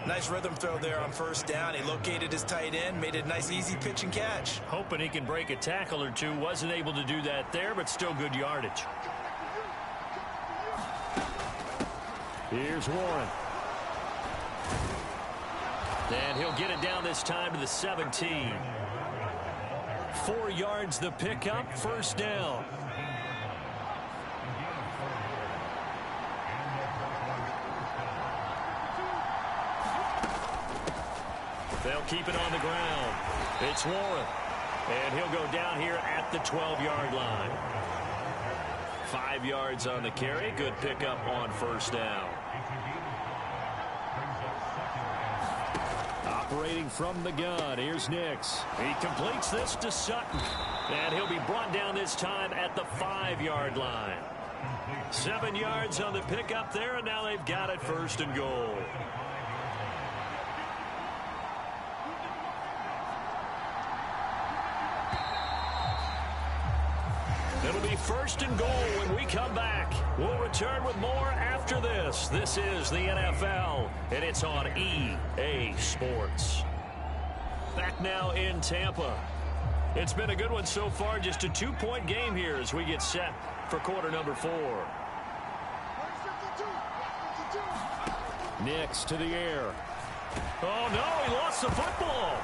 Speaker 3: Nice rhythm throw there on first down. He located his tight end, made it a nice easy pitch and catch.
Speaker 2: Hoping he can break a tackle or two. Wasn't able to do that there, but still good yardage. Here's Warren. And he'll get it down this time to the 17. 4 yards the pickup, first down. They'll keep it on the ground. It's Warren. And he'll go down here at the 12-yard line. 5 yards on the carry. Good pickup on first down. Operating from the gun, here's Nix. He completes this to Sutton. And he'll be brought down this time at the 5-yard line. 7 yards on the pickup there, and now they've got it 1st and goal. It'll be 1st and goal when we come back. We'll return with more after this. This is the NFL, and it's on EA Sports. Back now in Tampa. It's been a good one so far. Just a 2-point game here as we get set for quarter number 4. Nix to the air. Oh, no, he lost the football.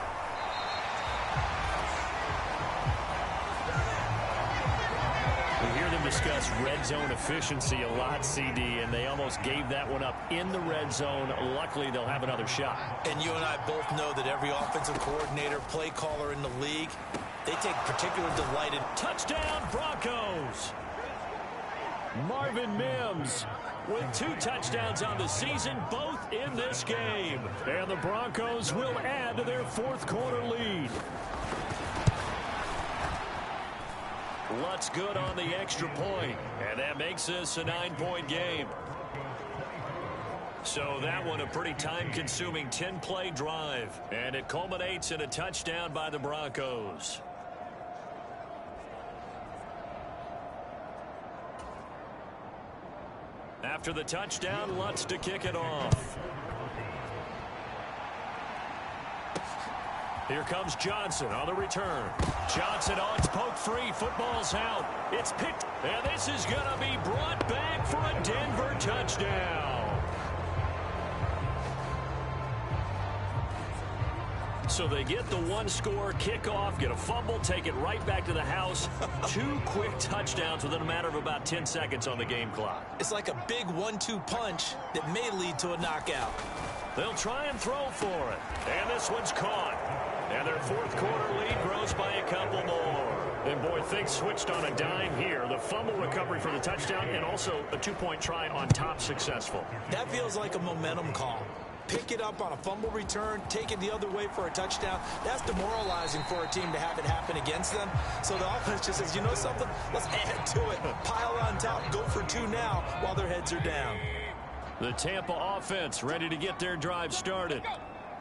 Speaker 2: We hear them discuss red zone efficiency a lot, CD, and they almost gave that one up in the red zone. Luckily, they'll have another shot.
Speaker 3: And you and I both know that every offensive coordinator, play caller in the league, they take particular delight in.
Speaker 2: Touchdown, Broncos. Marvin Mims with 2 touchdowns on the season, both in this game. And the Broncos will add to their 4th quarter lead. Lutz good on the extra point, and that makes this a 9-point game. So that one a pretty time-consuming 10-play drive, and it culminates in a touchdown by the Broncos. After the touchdown, Lutz to kick it off. Here comes Johnson on the return. Johnson, oh, it's poked free. Football's out. It's picked. And this is going to be brought back for a Denver touchdown. So they get the 1-score kickoff, get a fumble, take it right back to the house. 2 quick touchdowns within a matter of about 10 seconds on the game clock.
Speaker 3: It's like a big 1-2 punch that may lead to a knockout.
Speaker 2: They'll try and throw for it. And this one's caught. And their 4th quarter lead grows by a couple more. And, boy, things switched on a dime here. The fumble recovery for the touchdown and also a 2-point try on top successful.
Speaker 3: That feels like a momentum call. Pick it up on a fumble return, take it the other way for a touchdown. That's demoralizing for a team to have it happen against them. So the offense just says, you know something? Let's add to it. Pile on top, go for 2 now while their heads are down.
Speaker 2: The Tampa offense ready to get their drive started.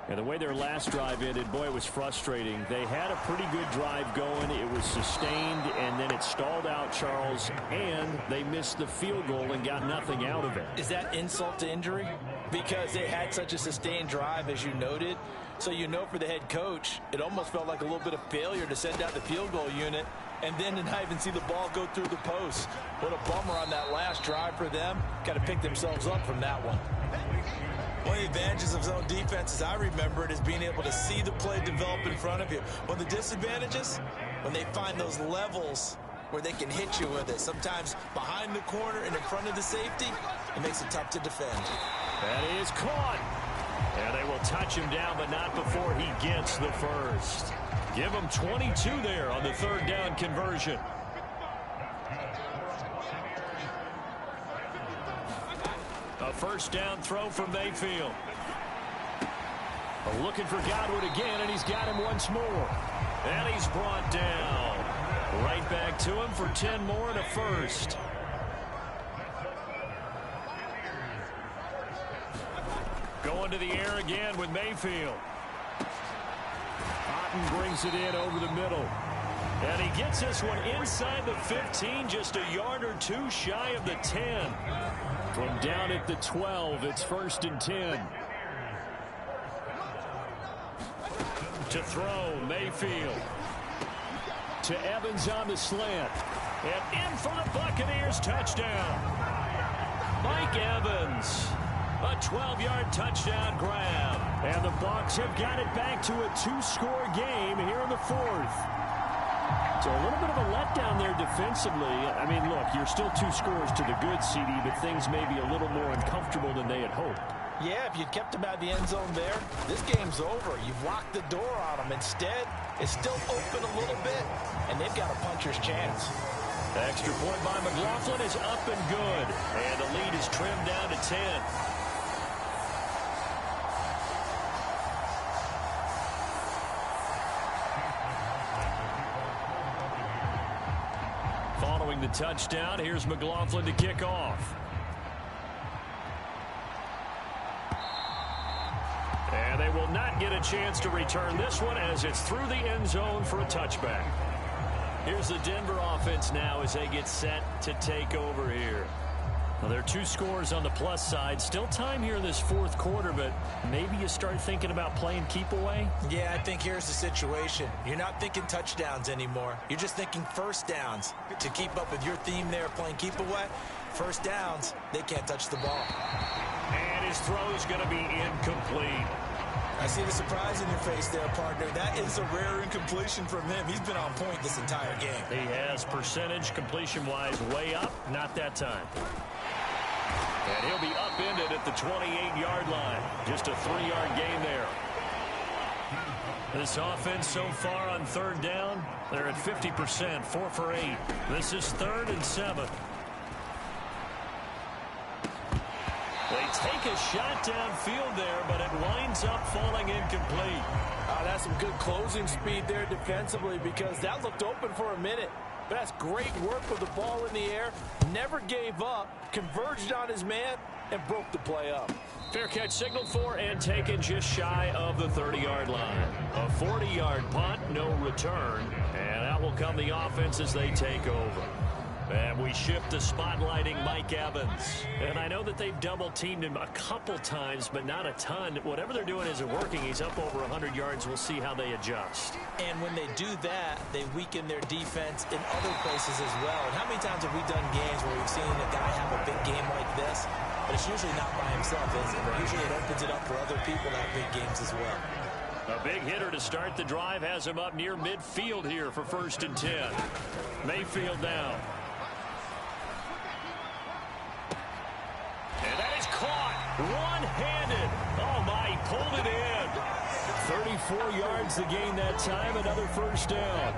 Speaker 2: And the way their last drive ended, boy, it was frustrating. They had a pretty good drive going. It was sustained, and then it stalled out, Charles, and they missed the field goal and got nothing out of it.
Speaker 3: Is that insult to injury? Because they had such a sustained drive, as you noted. So you know for the head coach, it almost felt like a little bit of failure to send out the field goal unit and then to not even see the ball go through the post. What a bummer on that last drive for them. Got to pick themselves up from that one. One of the advantages of zone defense, as I remember it, is being able to see the play develop in front of you. One of the disadvantages, when they find those levels where they can hit you with it. Sometimes behind the corner and in front of the safety, it makes it tough to defend.
Speaker 2: That is caught. And they will touch him down, but not before he gets the first. Give him 22 there on the 3rd down conversion. A 1st down throw from Mayfield. Looking for Godwin again, and he's got him once more. And he's brought down. Right back to him for 10 more and a first. Going to the air again with Mayfield. Otten brings it in over the middle. And he gets this one inside the 15, just a yard or 2 shy of the 10. From down at the 12, it's 1st and 10. To throw, Mayfield. To Evans on the slant. And in for the Buccaneers touchdown. Mike Evans. A 12-yard touchdown grab. And the Bucs have got it back to a 2-score game here in the 4th. So a little bit of a letdown there defensively. I mean, look, you're still 2 scores to the good, CD, but things may be a little more uncomfortable than they had hoped.
Speaker 3: Yeah, if you'd kept them out of the end zone there, this game's over. You've locked the door on them. Instead, it's still open a little bit, and they've got a puncher's chance.
Speaker 2: Extra point by McLaughlin is up and good, and the lead is trimmed down to 10. Following the touchdown, here's McLaughlin to kick off. And they will not get a chance to return this one as it's through the end zone for a touchback. Here's the Denver offense now as they get set to take over here. Well, there are 2 scores on the plus side. Still time here in this fourth quarter, but maybe you start thinking about playing keep away?
Speaker 3: Yeah, I think here's the situation. You're not thinking touchdowns anymore. You're just thinking first downs. To keep up with your theme there, playing keep away, first downs, they can't touch the ball.
Speaker 2: And his throw is going to be incomplete.
Speaker 3: I see the surprise in your face there, partner. That is a rare incompletion from him. He's been on point this entire game.
Speaker 2: He has percentage completion-wise way up. Not that time. And he'll be upended at the 28-yard line. Just a 3-yard gain there. This offense so far on third down, they're at 50%, 4 for 8. This is 3rd and 7. They take a shot downfield there, but it winds up falling incomplete.
Speaker 3: That's some good closing speed there defensively because that looked open for a minute. But that's great work with the ball in the air. Never gave up, converged on his man, and broke the play up.
Speaker 2: Fair catch signaled for and taken just shy of the 30-yard line. A 40-yard punt, no return. And out will come the offense as they take over. And we shift to spotlighting Mike Evans. And I know that they've double-teamed him a couple times, but not a ton. Whatever they're doing isn't working. He's up over 100 yards. We'll see how they adjust.
Speaker 3: And when they do that, they weaken their defense in other places as well. And how many times have we done games where we've seen a guy have a big game like this? But it's usually not by himself, is it? Usually it opens it up for other people to have big games as well.
Speaker 2: A big hitter to start the drive has him up near midfield here for 1st and 10. Mayfield down. And that is caught one-handed. Oh, my, he pulled it in. 34 yards to gain that time, another first down.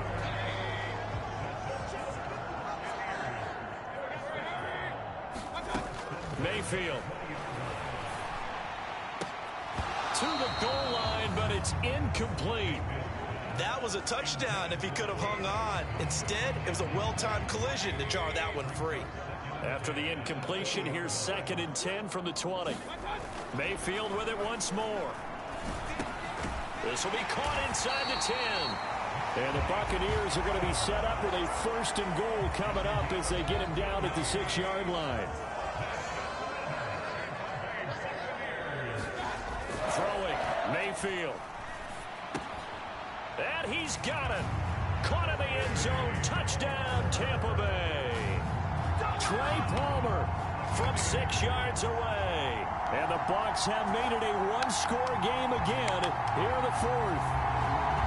Speaker 2: Mayfield. To the goal line, but it's incomplete.
Speaker 3: That was a touchdown if he could have hung on. Instead, it was a well-timed collision to jar that one free.
Speaker 2: After the incompletion, here's 2nd and 10 from the 20. Mayfield with it once more. This will be caught inside the 10. And the Buccaneers are going to be set up with a 1st and goal coming up as they get him down at the 6-yard line. Throwing, Mayfield. And he's got it. Caught in the end zone. Touchdown, Tampa Bay. Trey Palmer from 6 yards away. And the Bucs have made it a one-score game again here in the 4th.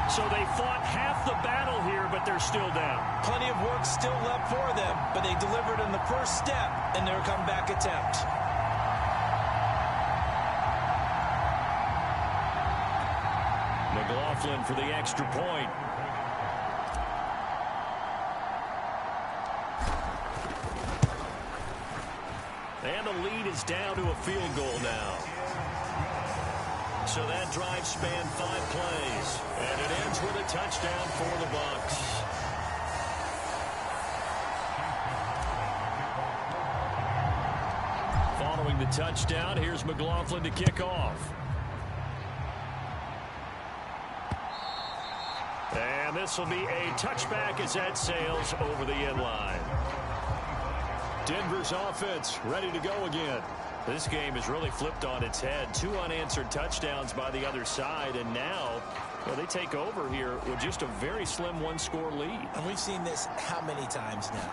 Speaker 2: So they fought half the battle here, but they're still down.
Speaker 3: Plenty of work still left for them, but they delivered in the first step in their comeback attempt.
Speaker 2: McLaughlin for the extra point. And the lead is down to a field goal now. So that drive spanned 5 plays. And it ends with a touchdown for the Bucs. Following the touchdown, here's McLaughlin to kick off. And this will be a touchback as that sails over the end line. Denver's offense ready to go again. This game is really flipped on its head. 2 unanswered touchdowns by the other side, and now they take over here with just a very slim 1-score lead.
Speaker 3: And we've seen this how many times now?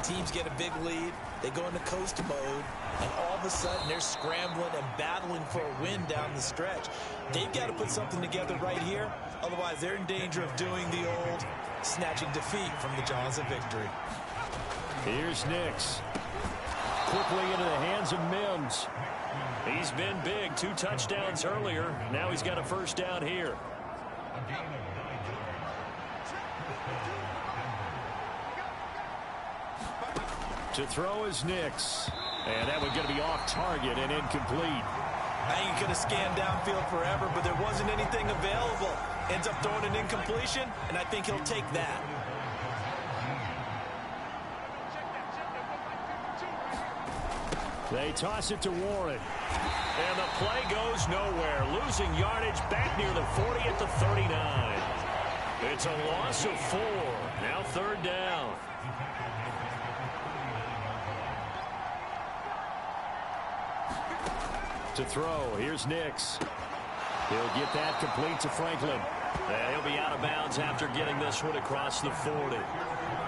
Speaker 3: Teams get a big lead, they go into coast mode, and all of a sudden they're scrambling and battling for a win down the stretch. They've got to put something together right here, otherwise they're in danger of doing the old snatching defeat from the jaws of victory.
Speaker 2: Here's Nix. Quickly into the hands of Mims. He's been big. 2 touchdowns earlier. Now he's got a first down here. To throw is Nix. And that one going to be off target and incomplete.
Speaker 3: I think he could have scanned downfield forever, but there wasn't anything available. Ends up throwing an incompletion, and I think he'll take that.
Speaker 2: They toss it to Warren. And the play goes nowhere. Losing yardage back near the 40 at the 39. It's a loss of 4. Now 3rd down. To throw, here's Nix. He'll get that complete to Franklin. And he'll be out of bounds after getting this one across the 40.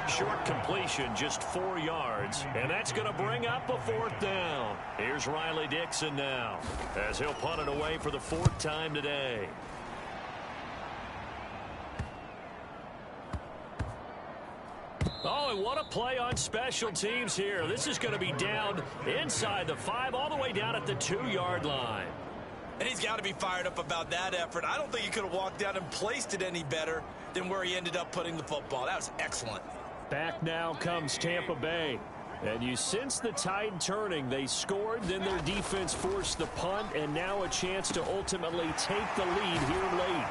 Speaker 2: Short completion, just 4 yards. And that's going to bring up a 4th down. Here's Riley Dixon now, as he'll punt it away for the 4th time today. Oh, and what a play on special teams here. This is going to be down inside the 5, all the way down at the 2-yard line.
Speaker 3: And he's got to be fired up about that effort. I don't think he could have walked down and placed it any better than where he ended up putting the football. That was excellent.
Speaker 2: Back now comes Tampa Bay. And you sense the tide turning. They scored, then their defense forced the punt, and now a chance to ultimately take the lead here late.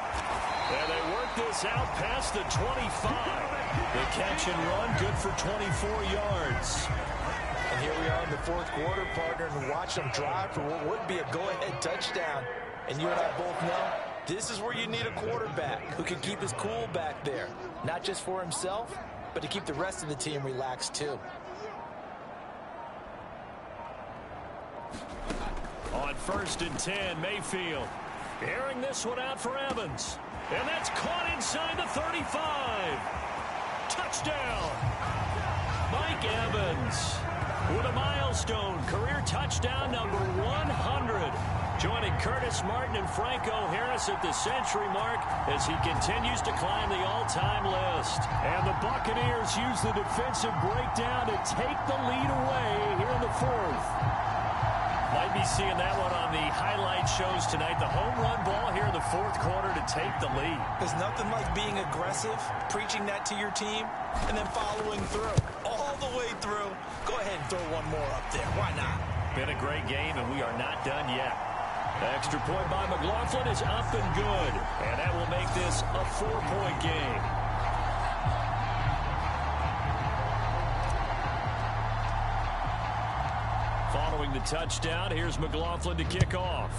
Speaker 2: And they work this out past the 25. The catch and run, good for 24 yards.
Speaker 3: And here we are in the 4th quarter, partner, and watch them drive for what would be a go-ahead touchdown. And you and I both know this is where you need a quarterback who can keep his cool back there. Not just for himself, but to keep the rest of the team relaxed too.
Speaker 2: On 1st and 10, Mayfield airing this one out for Evans. And that's caught inside the 35. Touchdown. Mike Evans with a milestone career touchdown number 100. Joining Curtis Martin and Franco Harris at the century mark as he continues to climb the all-time list. And the Buccaneers use the defensive breakdown to take the lead away here in the 4th. Might be seeing that one on the highlight shows tonight. The home run ball here in the 4th quarter to take the lead.
Speaker 3: There's nothing like being aggressive, preaching that to your team, and then following through. All the way through. Go ahead and throw one more up there. Why not?
Speaker 2: Been a great game, and we are not done yet. Extra point by McLaughlin is up and good. And that will make this a 4-point game. Following the touchdown, here's McLaughlin to kick off.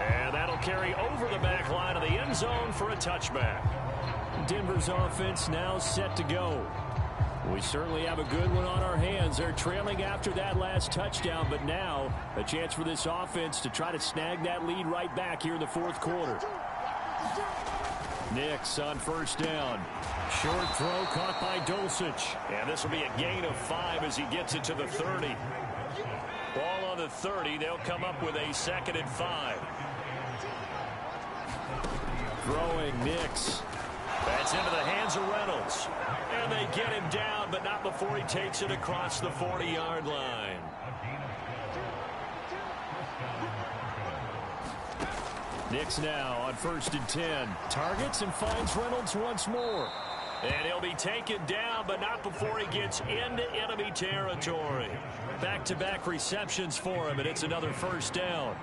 Speaker 2: And that'll carry over the back line of the end zone for a touchback. Denver's offense now set to go. We certainly have a good one on our hands. They're trailing after that last touchdown, but now a chance for this offense to try to snag that lead right back here in the 4th quarter. Nix on 1st down. Short throw caught by Dulcich. And this will be a gain of 5 as he gets it to the 30. Ball on the 30. They'll come up with a 2nd and 5. Throwing Nix. That's into the hands of Reynolds. And they get him down, but not before he takes it across the 40-yard line. Nix now on 1st and 10. Targets and finds Reynolds once more. And he'll be taken down, but not before he gets into enemy territory. Back-to-back receptions for him, and it's another 1st down.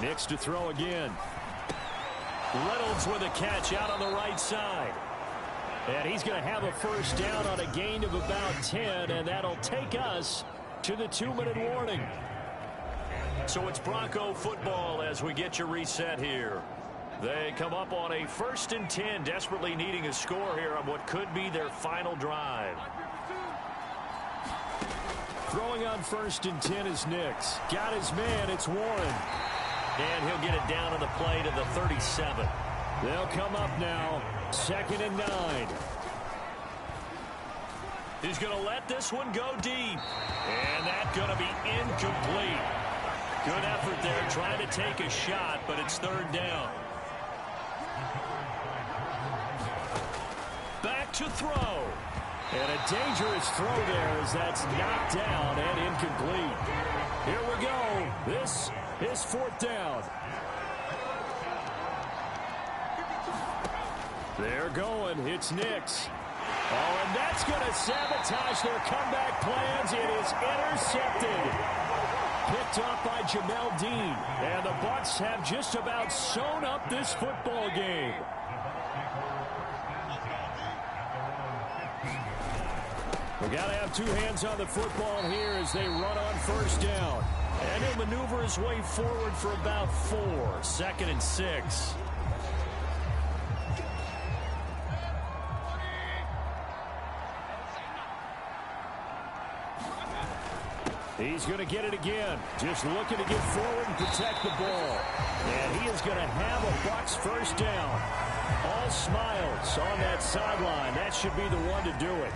Speaker 2: Nix to throw again. Reynolds with a catch out on the right side. And he's going to have a 1st down on a gain of about 10, and that'll take us to the 2-minute warning. So it's Bronco football as we get you reset here. They come up on a 1st and 10, desperately needing a score here on what could be their final drive. Throwing on 1st and 10 is Nix. Got his man, it's Warren. And he'll get it down on the play to the 37. They'll come up now, 2nd and 9. He's going to let this one go deep. And that's going to be incomplete. Good effort there, trying to take a shot, but it's 3rd down. Back to throw. And a dangerous throw there as that's knocked down and incomplete. Here we go. This is 4th down. They're going. It's Nix. Oh, and that's going to sabotage their comeback plans. It is intercepted. Picked off by Jamel Dean. And the Bucs have just about sewn up this football game. We got to have 2 hands on the football here as they run on 1st down. And he'll maneuver his way forward for about 4. 2nd and 6. He's going to get it again. Just looking to get forward and protect the ball. And he is going to have a Bucs first down. All smiles on that sideline. That should be the one to do it.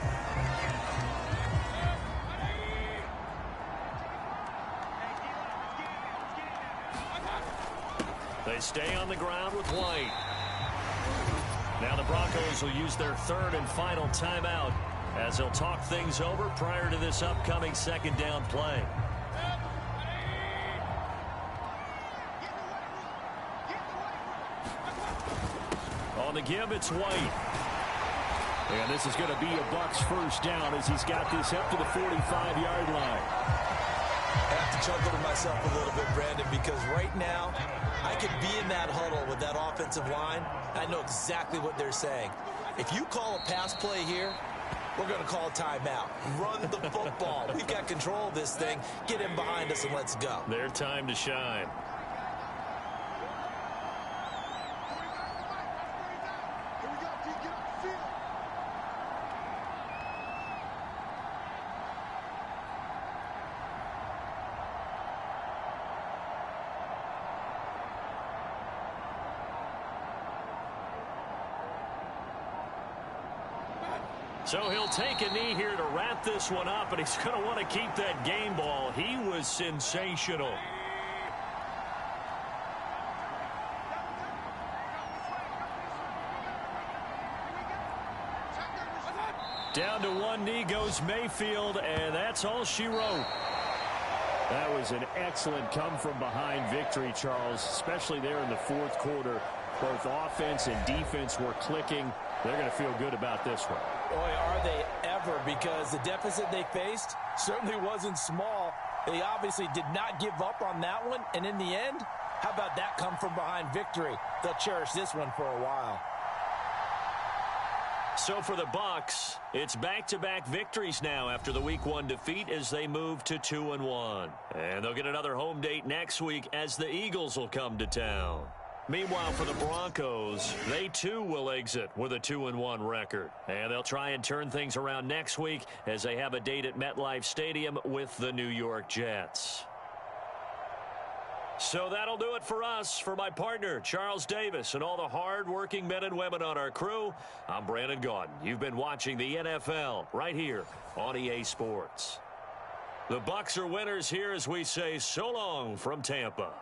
Speaker 2: They stay on the ground with White. Now the Broncos will use their third and final timeout as they'll talk things over prior to this upcoming second down play. On the give, it's White. And this is going to be a Bucs first down as he's got this up to the 45-yard line.
Speaker 3: I have to chuckle to myself a little bit, Brandon, because right now I could be in that huddle with that offensive line. I know exactly what they're saying. If you call a pass play here, we're going to call a timeout. Run the football. We've got control of this thing. Get him behind us and let's go.
Speaker 2: Their time to shine. So he'll take a knee here to wrap this one up, and he's going to want to keep that game ball. He was sensational. Down to one knee goes Mayfield, and that's all she wrote. That was an excellent come-from-behind victory, Charles, especially there in the fourth quarter. Both offense and defense were clicking. They're going to feel good about this one.
Speaker 3: Boy, are they ever, because the deficit they faced certainly wasn't small. They obviously did not give up on that one, and in the end, how about that come-from-behind victory? They'll cherish this one for a while.
Speaker 2: So for the Bucs, it's back-to-back victories now after the Week 1 defeat as they move to 2-1. And they'll get another home date next week as the Eagles will come to town. Meanwhile, for the Broncos, they too will exit with a 2-1 record. And they'll try and turn things around next week as they have a date at MetLife Stadium with the New York Jets. So that'll do it for us. For my partner, Charles Davis, and all the hard-working men and women on our crew, I'm Brandon Gaudin. You've been watching the NFL right here on EA Sports. The Bucs are winners here as we say so long from Tampa.